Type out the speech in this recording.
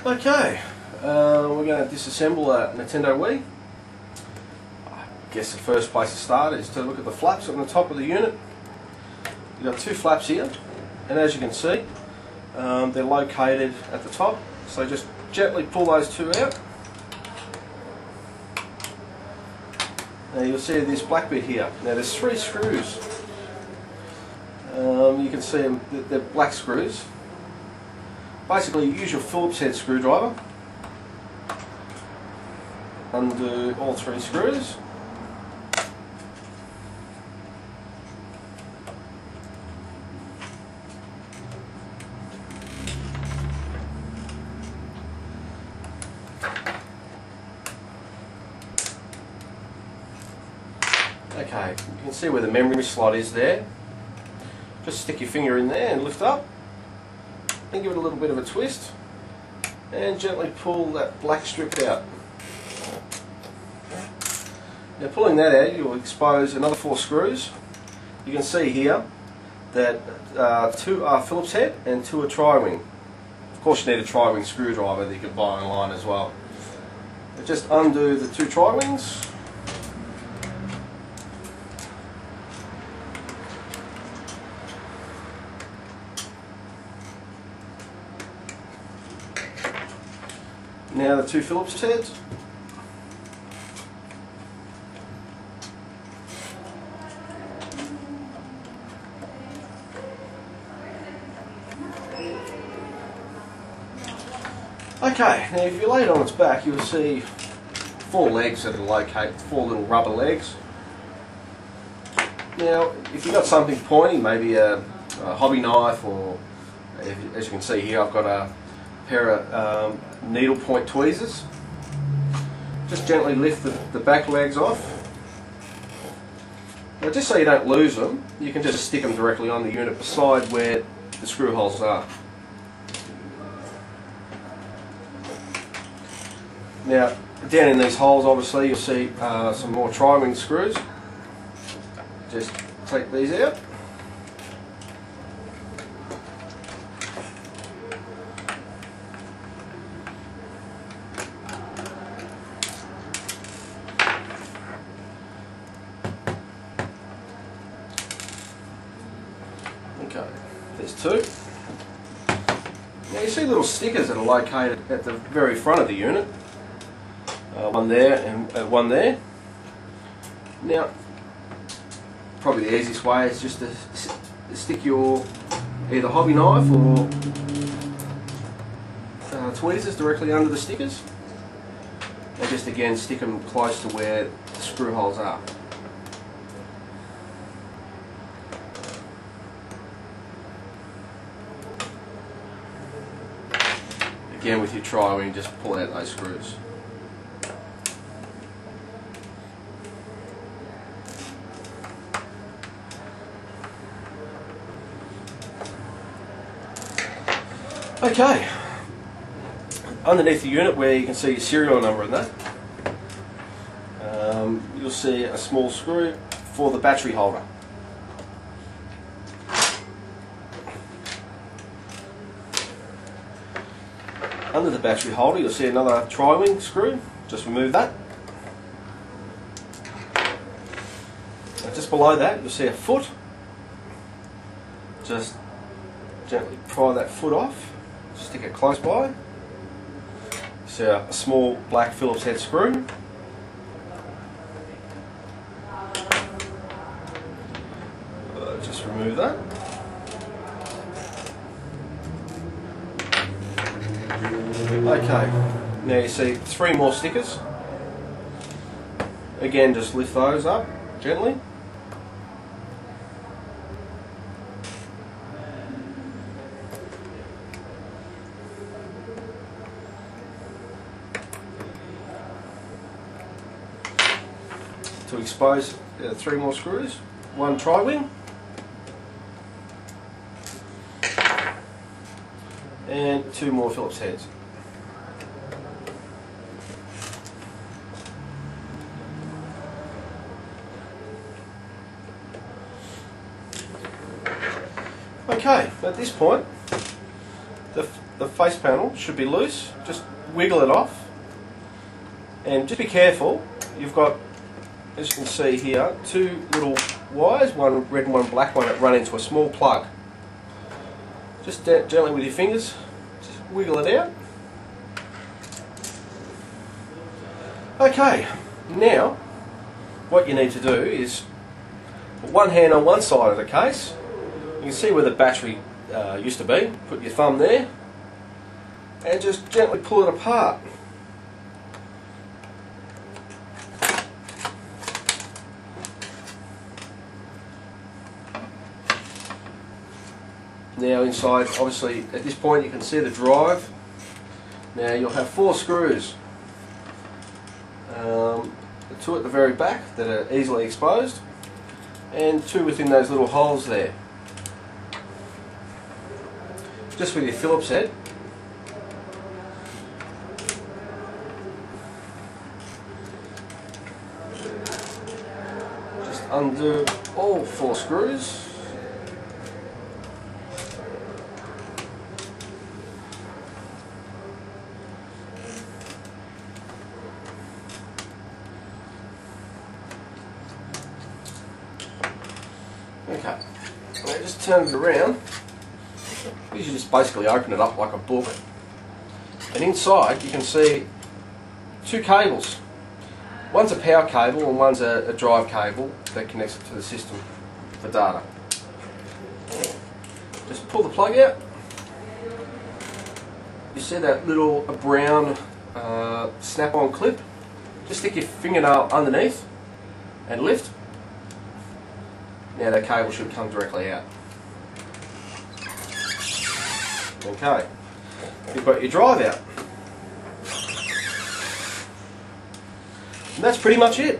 Okay, we're going to disassemble a Nintendo Wii. I guess the first place to start is to look at the flaps on the top of the unit. You've got two flaps here, and as you can see, they're located at the top, so just gently pull those two out. Now you'll see this black bit here. Now there's three screws. You can see them, they're black screws. Basically you use your Phillips head screwdriver, undo all three screws. Okay, you can see where the memory slot is there. Just stick your finger in there and lift up, and give it a little bit of a twist, and gently pull that black strip out. Now pulling that out, you'll expose another four screws. You can see here that two are Phillips head and two are tri-wing. Of course you need a tri-wing screwdriver that you can buy online as well. But just undo the two tri-wings. Now the two Phillips heads. Okay, now if you lay it on its back, you'll see four legs that are located, four little rubber legs. Now, if you've got something pointy, maybe a hobby knife, or as you can see here, I've got a pair of needle point tweezers. Just gently lift the back legs off. Now, just so you don't lose them, you can just stick them directly on the unit beside where the screw holes are. Now, down in these holes, obviously, you'll see some more tri-wing screws. Just take these out. Okay, there's two. Now you see little stickers that are located at the very front of the unit. One there and one there. Now, probably the easiest way is just to stick your either hobby knife or tweezers directly under the stickers, and just again stick them close to where the screw holes are. Again, with your tri-wing, just pull out those screws. Okay, underneath the unit where you can see your serial number and that, you'll see a small screw for the battery holder. Under the battery holder you'll see another tri-wing screw. Just remove that. Now just below that you'll see a foot. Just gently pry that foot off. Stick it close by. See a small black Phillips head screw. Just remove that. Okay, now you see three more stickers. Again, just lift those up gently. To expose three more screws, one tri-wing and two more Phillips heads. Okay, at this point, the the face panel should be loose. Just wiggle it off, and just be careful. You've got, as you can see here, two little wires, one red and one black one, that run into a small plug. Just gently with your fingers, just wiggle it out. Okay, now what you need to do is put one hand on one side of the case. You can see where the battery used to be. Put your thumb there and just gently pull it apart. Now inside, obviously at this point you can see the drive. Now you'll have 4 screws. The 2 at the very back that are easily exposed, and 2 within those little holes there. Just with your Phillips head. Just undo all 4 screws. Okay, now just turn it around. You just basically open it up like a book, and inside you can see 2 cables. One's a power cable and one's a drive cable that connects it to the system for data. Just pull the plug out. You see that little brown snap-on clip? Just stick your fingernail underneath and lift. Now that cable should come directly out. Okay, you've got your drive out. And that's pretty much it.